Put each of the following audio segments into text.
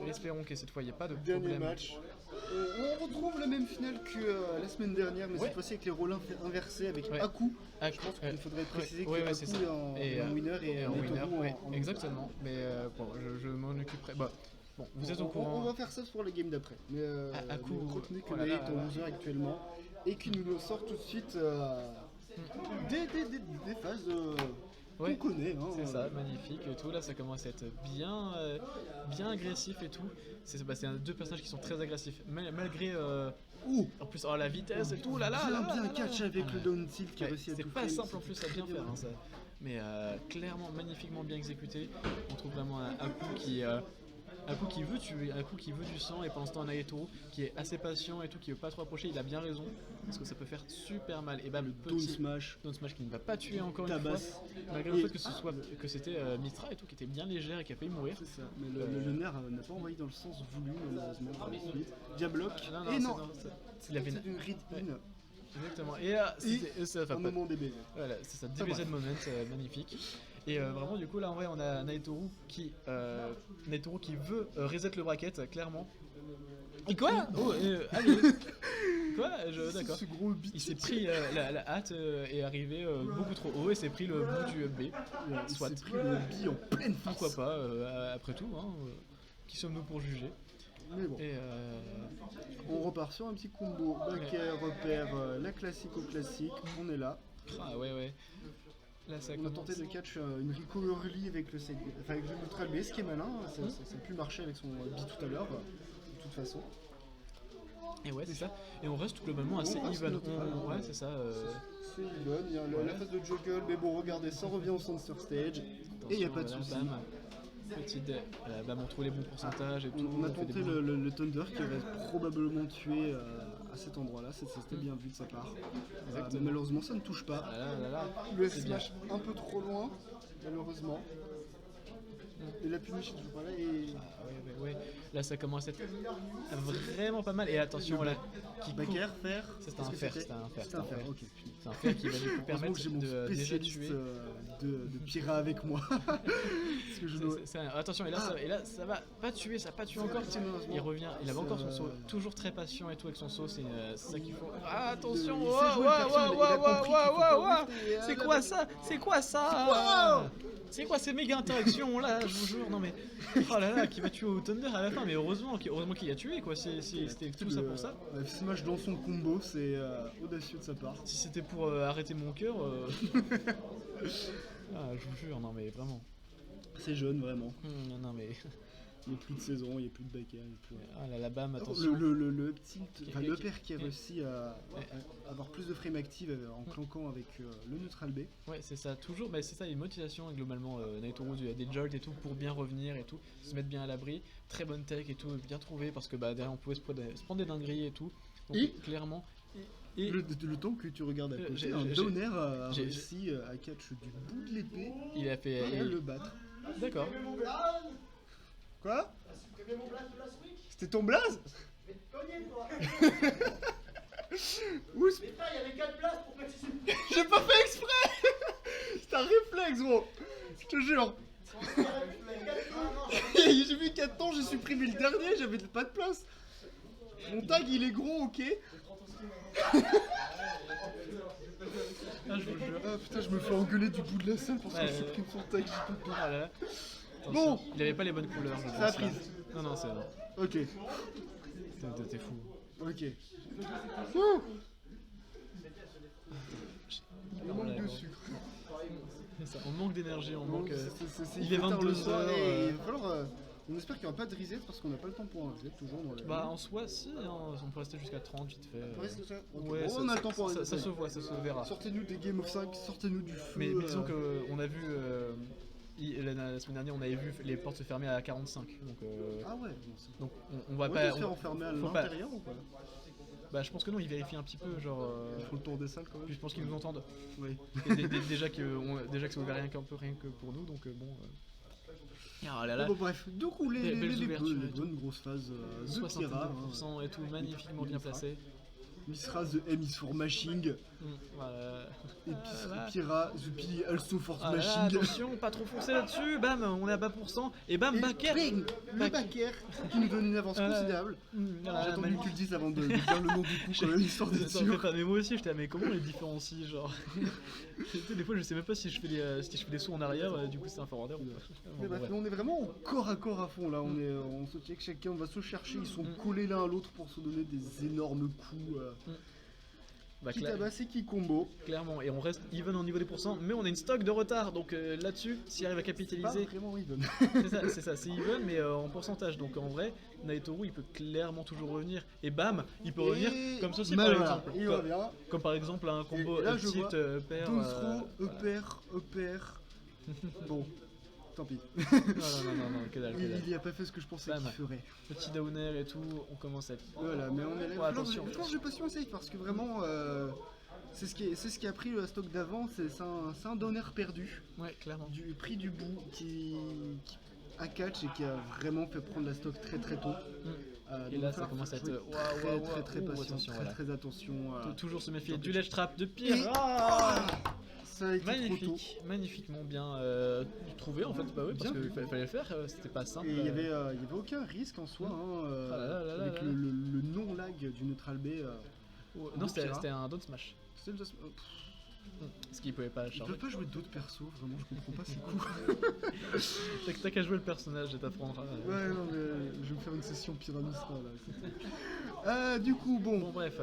Espérons que cette fois il n'y ait pas de Dernier problème. match. On retrouve la même finale que la semaine dernière, mais Ouais. cette fois-ci avec les rôles inversés, avec Ouais. Aku. Aku, Je pense qu'il faudrait préciser ouais, que ouais, c'est ça. Aku est en winner et en winner, Netoru ouais, en exactement. Mais bon, je m'en occuperai. Bah, bon, vous êtes au courant. On va faire ça pour les games d'après. Mais Aku, mais retenez que oh là Nate là, est en là. loser actuellement et qu'il nous le sort tout de suite des phases Ouais, qu'on connaît. Hein, c'est ça, magnifique et tout. Là, ça commence à être bien, bien agressif et tout. C'est deux personnages qui sont très agressifs, malgré. En plus, la vitesse et tout, là là. Bien catch avec le down tilt qui a Ouais, réussi à c'est tout pas faire, simple en c'était plus à très bien faire, hein, ça. Mais clairement, magnifiquement bien exécuté. On trouve vraiment un Aku qui veut tuer, un coup qui veut du sang, et pendant ce temps un Naito qui est assez patient et tout, qui veut pas trop approcher, il a bien raison, parce que ça peut faire super mal. Et bam, le Down petit smash. down smash qui ne va pas tuer encore une Tabasse. fois, malgré le fait que c'était Mitra et tout, qui était bien légère et qui a failli mourir. C'est ça, mais le nerf n'a pas envoyé dans le sens voulu, malheureusement, par la suite. Diablock, Non, et non, il avait c'est une read-in. Exactement, et ça va Un pas. moment DBZ. Voilà, c'est ça, Ah, DBZ bref. moment, magnifique. Et vraiment, du coup, là en vrai, on a Naitoru qui veut reset le bracket, clairement. Et quoi Oh, allez Quoi D'accord. Ce gros beat. Il s'est pris la hâte et est arrivé beaucoup trop haut et s'est pris le bout du B. Il Soit. s'est pris le bi en pleine face. Pourquoi pas, après tout, hein, qui sommes-nous pour juger. Mais bon, Et on repart sur un petit combo. Backer, repère, la classique au classique. On est là. ouais. Là, ça On a tenté de catch une Rico early avec le Neutral B, ce qui est malin. Ça a pu marcher avec son bi tout à l'heure, de toute façon. Et ouais, c'est ça. Et on reste globalement assez reste even. neutral. Ouais, c'est ça. C'est even. Il y a la phase de juggle, mais bon, regardez, ça revient au center stage. Et il n'y a pas de soucis. Bam, on trouve les bons pourcentages et tout. On a fait des tenté bons- le Thunder qui avait probablement tué à cet endroit-là, c'était bien vu de sa part. Mais malheureusement ça ne touche pas. Là, Le c'est bien. smash un peu trop loin, malheureusement. Et la punish est toujours pas là et... Ouais. Là, ça commence à être vraiment pas mal. Et attention, là, qui coupe. Backer, fer. C'était un fer, c'était un fer. C'était un fer, ok. C'est un fer qui va lui Heureusement permettre que j'ai mon de déjà spécialiste tuer. de Pira avec moi. Parce que je dois... Attention, et là, ça va pas tuer, ça va pas tuer encore. Il revient, il avait encore son saut, toujours très patient et tout avec son saut, c'est ça qu'il faut. Ah, attention, Il sait jouer le perso, il a compris qu'il faut pas whiff, et c'est là, quoi là, ça C'est quoi ça C'est quoi ces méga interactions là, je vous jure, non mais. Oh là là, qui va tuer au Thunder à la fin, mais heureusement qu'il a tué quoi, c'était tout ça pour ça. Le smash dans son combo, c'est audacieux de sa part. Si c'était pour arrêter mon cœur. Ah, je vous jure, non mais vraiment. C'est jeune, vraiment. Non mais. Il n'y a plus de saison, il n'y a plus de backer, il n'y a plus... Ah là là, bam, attention. Le tilt, enfin, le père qui a réussi à avoir plus de frame active en clanquant avec le neutral B. Ouais, c'est ça, toujours, mais c'est ça, une motivation globalement. Naitoru, il y a des jolts et tout pour bien revenir et tout, se mettre bien à l'abri. Très bonne tech et tout, bien trouvé parce que derrière on pouvait se prendre des dingueries et tout. Donc Et clairement. Et le temps que tu regardes à côté, un Downer a réussi à catch du bout de l'épée Il a fait. et à le battre. D'accord. Quoi? C'était ton blaze? Où est-ce... Il y avait 4 places pour participer. J'ai pas fait exprès. C'est un réflexe, gros. Je te jure. J'ai vu 4 temps, j'ai supprimé le dernier, j'avais pas de place. Mon tag il est gros, ok. Ah, je vous jure. Ah putain, je me fais engueuler du bout de la salle parce que je supprime son tag, j'ai pas Ah là là. Bon. Il avait pas les bonnes couleurs. Je Ça a pense, là. prise. Non, c'est. Ok. T'es fou. Ok. Il manque de sucre. C'est ça, on manque d'énergie, on manque. Il est tard 22 le soir heures, et il va falloir, on espère qu'il n'y aura pas de reset parce qu'on n'a pas le temps pour un reset toujours dans les... Bah en soi si, hein, on peut rester jusqu'à 30 vite fait. On peut rester ça. Ok. Ouais, Bon, on a le temps pour un reset. ça se voit, ça se verra. Sortez-nous des Game of 5, sortez-nous du feu. Mais disons qu'on a vu, la semaine dernière on avait vu les portes se fermer à 45. Donc, Ah ouais. donc on va On pas... va se faire enfermer à faut pas- l'intérieur ou pas? Bah je pense que non, ils vérifient un petit peu, genre... Il faut le tour des salles quand Puis même. je pense qu'ils nous entendent. Oui. Et déjà que c'est ouvert rien que pour nous, donc bon... Ah là là, Bon, bref, du coup les Belles ouvertures et bonnes grosses phases de Kira. 70% et tout, magnifiquement bien placé. Misra, the M is for mashing. Voilà. Et Voilà. Pira, the P also for Ah là là, smashing. attention, pas trop foncer là-dessus, bam, on est à bas pourcent, et bam, Et Bakker. bing, le backer qui nous donne une avance considérable. Voilà, J'ai attendu que tu magnifique. le dises avant de dire le nom du coup, quand même, histoire d'être Attends, sûr. mais moi aussi, j'étais mais comment on les différencie, genre Tu sais, des fois, je sais même pas si je fais des sauts en arrière, du coup, c'est un forwarder ou pas. Mais Bon, bref, ouais. là, on est vraiment au corps à corps à fond là, on se check, chacun va se chercher, ils sont collés l'un à l'autre pour se donner des énormes coups. Bah, Qui tabasse et qui combo. clairement, et on reste even au niveau des pourcents, mais on a une stock de retard, donc là-dessus, s'il arrive à Pas capitaliser, vraiment even. c'est ça, c'est even, mais en pourcentage, donc en vrai, Naitoru, il peut clairement toujours revenir, et bam, il peut revenir comme ceci par exemple, il comme, revient. comme par exemple un combo Et là, up je tilt vois pair, Down throw, voilà. upper. Bon, tant pis. non, que dalle, que dalle. Il y a pas fait ce que je pensais Bam. qu'il ferait. Petit downer et tout, on commence à être... Voilà, mais on est là. Ouais, attention. Je vais pas sur un safe parce que vraiment, c'est ce qui a pris le stock d'avant, c'est un downer perdu. Ouais, clairement. Du prix du bout qui a catch et qui a vraiment fait prendre la stock très très tôt. Et Donc là, il va ça falloir commence à être... jouer très Ouh, patient, attention, très voilà. très attention. Toujours se méfier du ledge trap de pire. Et- Ah Ça a été trop tôt. magnifique, magnifiquement bien trouvé en fait, bah oui, parce Bien qu'il vu. fallait le faire, c'était pas simple. Et il y avait aucun risque en soi, hein, Ah là là là avec là. le non-lag du neutral B. Non, Pira. c'était un down smash. C'est le- Ce qu'il pouvait pas Ils charger. peuvent pas jouer d'autres persos, vraiment, je comprends pas ces coups. T'as qu'à jouer le personnage et t'apprendras. Ouais, non, mais je vais me faire une session Pyramistra là. Du coup, Bon, bon. bref.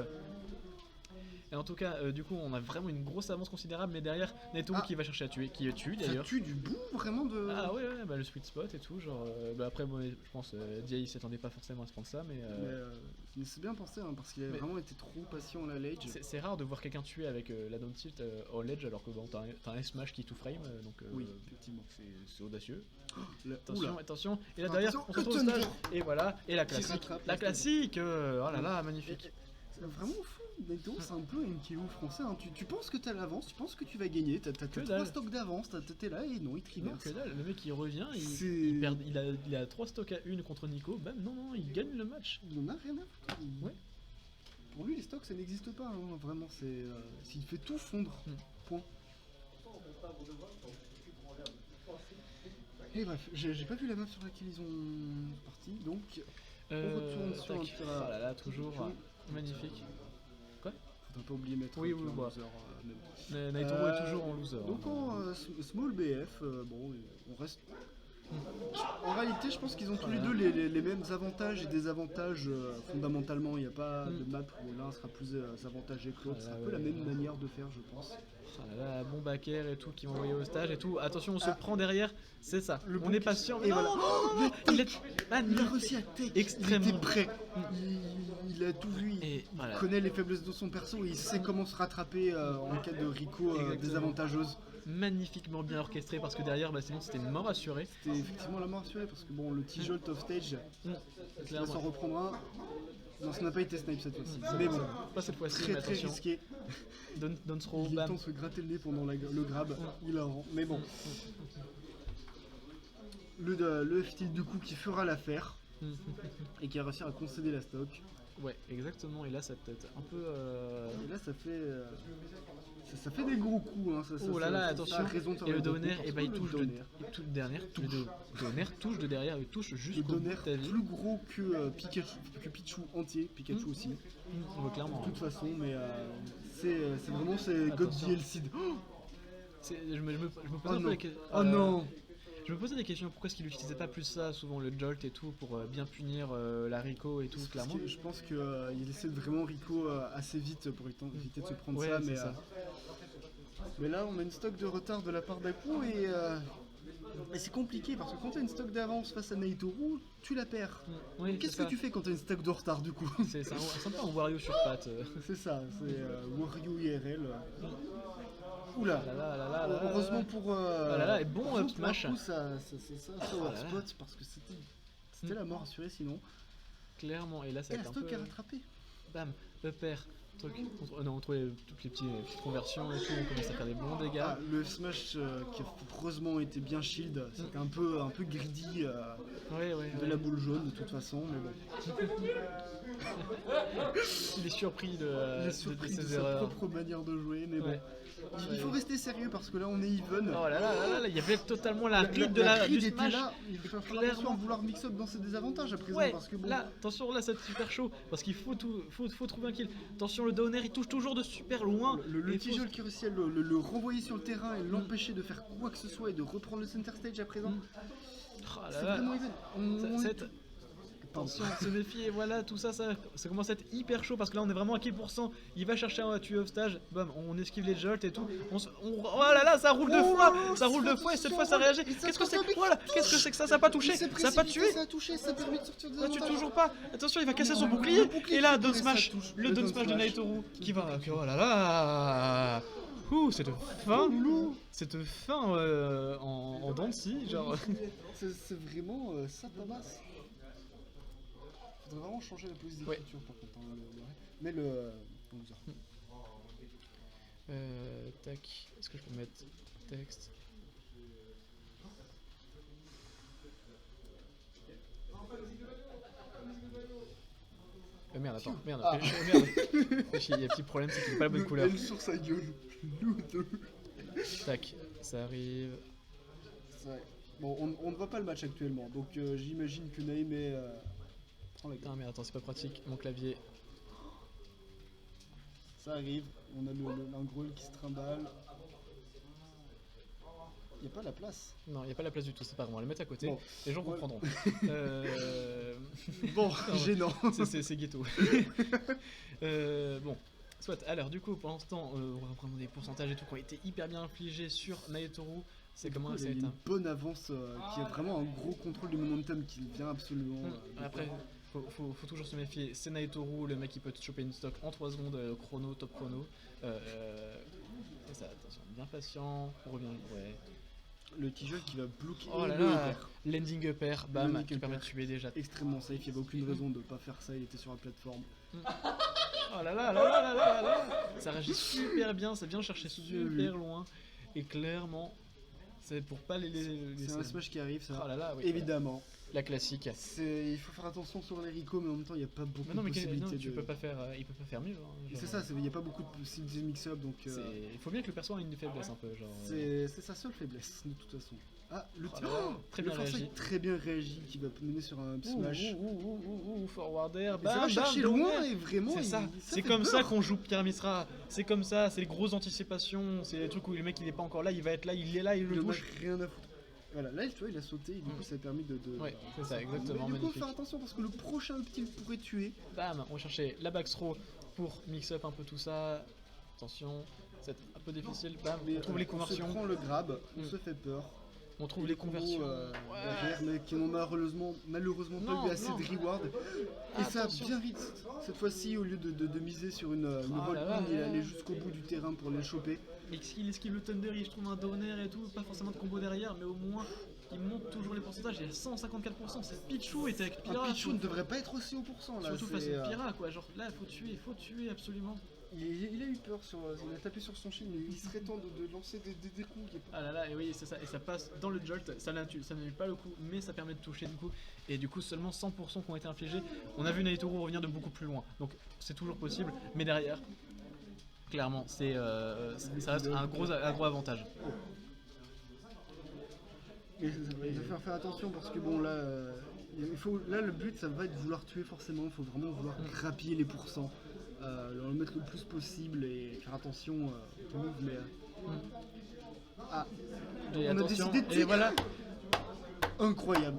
Et en tout cas, du coup, on a vraiment une grosse avance considérable, mais derrière, Naitoru Ah. qui va chercher à tuer, qui tue Ça d'ailleurs. tue du bout vraiment de. Ah ouais, bah, le sweet spot et tout, genre. Bah, après, bon, je pense, Dia il s'attendait pas forcément à se prendre ça, Mais c'est bien pensé hein, parce qu'il a Mais- vraiment été trop patient à la lage. c'est rare de voir quelqu'un tuer avec la down tilt au ledge alors que bon, t'as un S-Smash qui tout frame, donc Oui, effectivement. c'est audacieux. Là, Attention, oula. attention, et là derrière, on se Attention, retrouve au le stage, et voilà, et la classique, rattrape, la là, classique, oh là là, magnifique. C'est vraiment fou, Naito, c'est un peu un KO français. Hein. Tu penses que t'as l'avance, tu penses que tu vas gagner, t'as Que 3 dalle. stocks d'avance, t'es là et non, il te Non, reverse. que dalle, le mec il revient, C'est- il a 3 stocks à 1 contre Nico, bam, non, il gagne le match. Il en a rien à foutre. Ouais. Pour lui, les stocks ça n'existe pas, hein. Vraiment, c'est. S'il fait tout fondre. Point. Et bref, j'ai pas vu la map sur laquelle ils ont parti, donc retourne sur un tac. tir Oh là là, toujours à- magnifique. faudrait pas oublier mettre Oui, un bah. loser, mais bon. Mais Naitoru est toujours en loser. Donc hein. en small BF, bon, on reste. En réalité, je pense qu'ils ont tous les deux les mêmes avantages et désavantages. Fondamentalement, il n'y a pas de map où l'un sera plus avantagé que l'autre. C'est un peu la même manière de faire, je pense. Oh là là, bon backer et tout qui m'a envoyé au stage et tout. Attention, on se Ah. prend derrière, c'est ça. Le on bon est qui- patient. et Non, voilà. non, non, non, Le il est Il magnifique. a réussi à take. Extrêmement. Il était prêt. Il a tout vu. Et voilà. Il connaît les faiblesses de son perso et il sait comment se rattraper en cas de Rico Exactement. désavantageuse. Magnifiquement bien orchestré parce que derrière, bah, sinon c'était une mort assurée. C'était effectivement la mort assurée parce que bon, le T-Jolt off stage, il va s'en Clairement. reprendre un. Non, ça n'a pas été snipe cette fois-ci. Mais bon, Pas cette fois-ci, très mais très attention. risqué. Don't throw, Il est temps bam. de se gratter le nez pendant le grab. Il a rend. Mais bon, le F-tilt du coup qui fera l'affaire et qui a réussi à concéder la stock. Ouais, exactement. Et là, ça peut être un peu. Et là, ça fait. Ça fait des gros coups. Hein. Oh là là, ça attention. a raison de faire Et le des gros donner, coups et parce bah il que le touche de. donner, Il touche de derrière, le donner touche de derrière, il touche Le jusqu'au bout donner de ta vie. plus gros que Pichu entier, Pikachu aussi. Ouais, clairement. De toute façon, mais c'est vraiment c'est God Attention. DLC. Je me posais Oh un peu non. la que- Oh non. Je me posais des questions, pourquoi est-ce qu'il utilisait pas plus ça, souvent le jolt et tout, pour bien punir la Rico et tout, Parce clairement. que je pense qu'il essaie de vraiment Rico assez vite pour éviter de se prendre Ouais, ça, c'est mais, ça. mais là on a une stock de retard de la part d'Aku et c'est compliqué parce que quand tu as une stock d'avance face à Naitoru, tu la perds. Oui, Qu'est-ce c'est que ça. tu fais quand tu as une stock de retard du coup? C'est un peu un Wario sur patte. C'est ça, c'est Wario IRL. Oula. Là, là, là, là, là, Heureusement là. pour là là, et bon heureusement up pour smash. Aku, ça là là. spot parce que c'était la mort assurée sinon. Clairement, et là ça Et va la être un stock peu... a rattrapé. Bam, upper, Entre toutes les petites conversions et tout, on commence à faire des bons dégâts. Ah, le F-Smash qui a heureusement été bien shield, c'était un peu greedy de la boule jaune de toute façon, mais bon. Il est surpris de de ses sa erreurs. propre manière de jouer, mais bon. Ouais. Il faut rester sérieux parce que là on est even. Oh là là là là, il y avait totalement la ride du ride était Smash. là, il va falloir Clairement. attention à vouloir mix-up dans ses désavantages à présent Ouais, parce que bon. là, attention, là, c'est super chaud parce qu'il faut trouver un kill. Attention, le downer il touche toujours de super loin. Le Et faut- Tijol qui réussit à le renvoyer sur le terrain et l'empêcher de faire quoi que ce soit et de reprendre le center stage à présent. Oh là C'est là. vraiment even. Attention, se méfier, voilà, tout ça, ça commence à être hyper chaud parce que là on est vraiment à kill %. Il va chercher un tuer off stage, bam, on esquive les jolts et tout. Oh là là, ça roule deux fois, ça roule deux fois et cette fois ça réagit. Qu'est-ce que c'est que voilà, qu'est-ce que c'est que ça a pas touché, ça a pas tué. Ça a touché, ça a permis de sortir des Ça tue avantages. toujours pas. Attention, il va casser son Le bouclier. bouclier Et là, qui down touche, smash, ça touche. le down smash de Naitoru qui va. Oh là là. Ouh, cette fin, en dents de scie, genre. C'est vraiment ça pas masse. Faudrait vraiment changer la police d'écriture par contre. Hein, mais comment dire. Tac, est-ce que je peux mettre texte? Merde, attends, merde, Ah. merde. Il y a un petit problème, c'est qu'il n'est pas la bonne couleur. Elle sur sa gueule. Tac, ça arrive. Ouais. Bon, on ne voit pas le match actuellement, donc j'imagine que Naime prend la gueule. Putain, mais attends, c'est pas pratique, mon clavier. Ça arrive, on a l'Angrel qui se trimballe. Il n'y a pas la place. Non, il n'y a pas la place du tout, c'est pas grave, on va le mettre à côté. Bon. Les gens Ouais. comprendront. Bon, Non, gênant. C'est ghetto. Bon, soit, alors du coup, pendant ce temps, on va prendre des pourcentages et tout qui ont été hyper bien infligés sur Naitoru. C'est comment Il ça y a a été une bonne avance qui est vraiment un gros contrôle du momentum qui vient absolument. Après, faut toujours se méfier. C'est Naitoru, le mec qui peut te choper une stock en 3 secondes, chrono, top chrono. Et ça, attention, bien patient, on revient. Ouais. Le Tijol qui va bloquer Oh là le là, upper. landing upper, bam, Landing qui permet de upper. tuer déjà. Extrêmement safe, il n'y avait aucune raison de ne pas faire ça, il était sur la plateforme. Oh là là là là là là là. Ça réagit super bien, ça vient chercher super loin. Et clairement, c'est pour pas les C'est un smash qui arrive, ça. Oh là là, oui. Évidemment. La classique. Il faut faire attention sur les Rico, mais en même temps, il n'y a pas beaucoup Mais non, mais de possibilités. tu peux pas faire, il peut pas faire mieux. Hein, genre. C'est ça, il n'y a pas beaucoup de possibilités de mix-up, donc Il faut bien que le perso ait une faiblesse un peu, genre. c'est sa seule faiblesse, de toute façon. Ah, le Oh là là, très le bien forçat réagi. est très bien réagi, qui va mener sur un smash. Forward air, Et ça va bam, chercher bam, loin bam. et vraiment. C'est ça, c'est fait comme ça peur. qu'on joue Pierre Misra. C'est comme ça, c'est les grosses anticipations. C'est les trucs où le mec il est pas encore là, il va être là, il est là, il Il le en a touche. rien à foutre. Voilà, là, tu vois, il a sauté et du coup, ça a permis de. Ouais, c'est ça, exactement, Mais du coup, magnifique. faire attention parce que le prochain petit le pourrait tuer. Bam, on cherchait la backthrow pour mix up un peu tout ça. Attention, c'est un peu difficile. Bam, Mais on trouve les on se conversions. prend le grab, on Mm. se fait peur. On trouve Et les combos, conversions. derrière, mais qui n'ont malheureusement Non, pas eu assez non. de reward. Et ça a Attention. bien vite. Cette fois-ci, au lieu de miser sur une Ah roll là là pin, il est là allé là. jusqu'au bout du terrain pour les choper. Il esquive le Thunder, il trouve un downer et tout, pas forcément de combo derrière, mais au moins il monte toujours les pourcentages. Il y a 154%, c'est Pichou était avec Pyrrha. Un Pichou ne devrait pas être aussi haut pourcent là. Surtout face c'est, à Pyrrha quoi, genre là faut tuer absolument. il a eu peur, il a tapé sur son shield, mais il serait temps de lancer des coups. Ah là là, et oui c'est ça, et ça passe dans le jolt, ça n'annule pas le coup, mais ça permet de toucher du coup, et du coup seulement 100% qui ont été infligés. On a vu Naitoru revenir de beaucoup plus loin, donc c'est toujours possible, mais derrière, clairement, ça reste un gros avantage. Mais il va falloir faire attention parce que bon là, là le but ça va être de vouloir tuer forcément, il faut vraiment vouloir grappiller les pourcents, leur mettre le plus possible et faire attention au move, mais ah, Et on a attention, décidé de et tuer. voilà, Incroyable,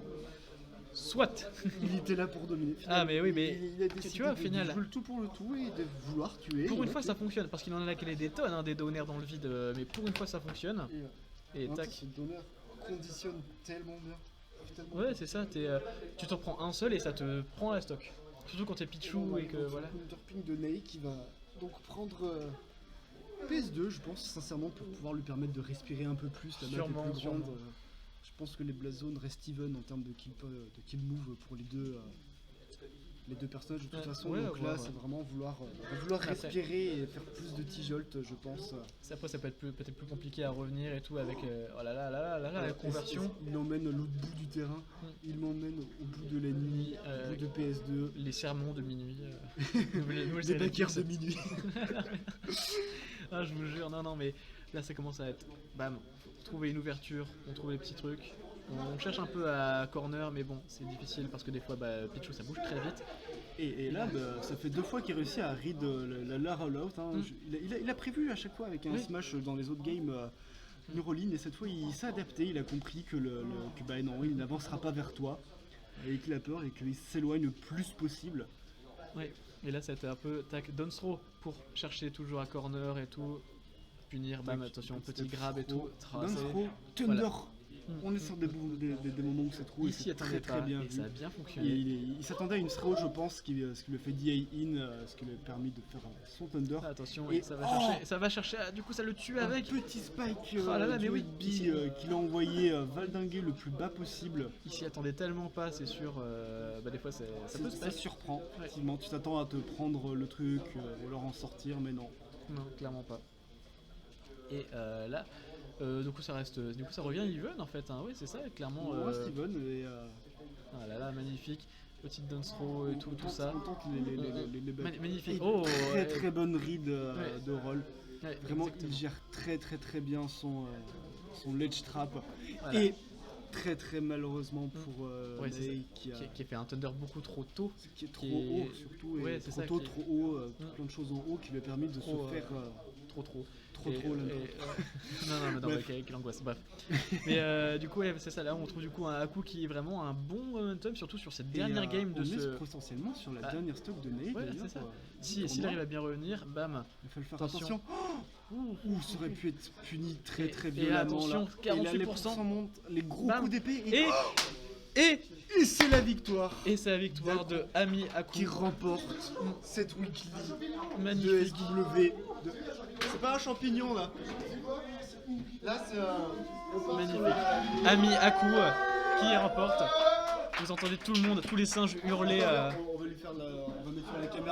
soit. il était là pour dominer. Ah, mais oui, mais il a décidé tu vois, au de final- jouer le tout pour le tout et de vouloir tuer. Pour Et une fois ok. ça fonctionne, parce qu'il en a calé des tonnes, hein, des donners dans le vide, mais pour une fois ça fonctionne. Et en même tac. temps, ce donneur conditionne tellement bien. Tellement Ouais bien. c'est ça, tu t'en prends un seul et ça te prend la stock. Surtout quand t'es Pichou et que voilà. Counterping de Ney qui va donc prendre PS2, je pense, sincèrement, pour pouvoir lui permettre de respirer un peu plus. La map est Sûrement, plus grande. sûrement. Je pense que les Blast Zones restent even en termes de kill move pour les deux les deux personnages de toute Ouais, façon. ouais, Donc ouais, là, ouais. c'est vraiment vouloir Après- respirer et faire plus de T-Jolt, je pense. Après, ça peut être peut-être plus compliqué à revenir et tout avec oh là là là là là là, la Ouais, conversion. Il l'emmène à l'autre bout du terrain, il m'emmène au bout de la nuit, au bout de PS2. Les sermons de minuit. Nouvelle Les série backers de Netflix. minuit. Ah, je vous jure, non, mais là ça commence à être. Bam, faut trouver une ouverture, on trouve les petits trucs. On cherche un peu à corner, mais bon, c'est difficile parce que des fois, Pichou ça bouge très vite. Et là, ça fait 2 fois qu'il réussit à read la Lara Lout. Il a prévu à chaque fois avec un Oui. smash dans les autres games une rolling, et cette fois il s'est adapté, il a compris que, non, il n'avancera pas vers toi et qu'il a peur et qu'il s'éloigne le plus possible. Ouais. Et là, ça a été un peu tac, down throw pour chercher toujours à corner et tout. Punir, bam, Tac, attention, petit petit grab et tout. Down C'est- throw, Thunder. Voilà. On est sur des moments où c'est trop, et Il s'y c'est attendait très pas bien et vu. ça a bien Et fonctionné. il s'attendait à une throw, je pense, ce qui lui a fait DA in, ce qui lui a permis de faire son Thunder. Ah, attention, Et- ça va chercher, du coup ça le tue Un avec. petit spike Oh là là, mais du oui, B ici. qu'il a envoyé valdinguer le plus bas possible. Il s'y attendait tellement pas, c'est sûr. Des fois, ça peut se Ça passer. surprend. Ouais. Effectivement, tu t'attends à te prendre le truc ou alors en sortir, mais non. Non, clairement pas. Et là, du coup ça revient even en fait. Hein. Oui, c'est ça, clairement. On voit Steven et Ah là là, magnifique. Petite dance throw et tout ça. on tente les bacs. Magnifique. Et Oh, très très bonne read Ouais. de roll. ouais, Vraiment, exactement. il gère très très très bien son ledge trap. Voilà. Et très très malheureusement pour Ouais, c'est Ney qui Qui a fait un thunder beaucoup trop tôt. est trop qui est- haut surtout, et Ouais, c'est trop ça, tôt, qui est- trop haut, Mm. plein de choses en haut qui lui a permis de Trop, se faire Trop. trop Et- trop là. Non, Bref. quelle angoisse, bref. Mais du coup, ouais, c'est ça, là on trouve du coup un Haku qui est vraiment un bon momentum, surtout sur cette dernière game de on est ce. potentiellement sur la Ah. dernière stock de Ney. Ouais, d'ailleurs, c'est ça. S'il tournoi. arrive à bien revenir, bam. Il faut le faire Attention. attention. Ouh, ça aurait pu être puni très Et- très et violemment. attention, là. 48%. Et là, les pourcents montent, les gros Bam. coups d'épée Et et c'est la victoire Et c'est la victoire de Ami Haku. qui remporte cette weekly de Magnifique. SW. C'est pas un champignon là. Là c'est un. Magnifique. Ami Haku qui remporte. Vous entendez tout le monde, tous les singes hurler. On va lui faire on va mettre sur la caméra.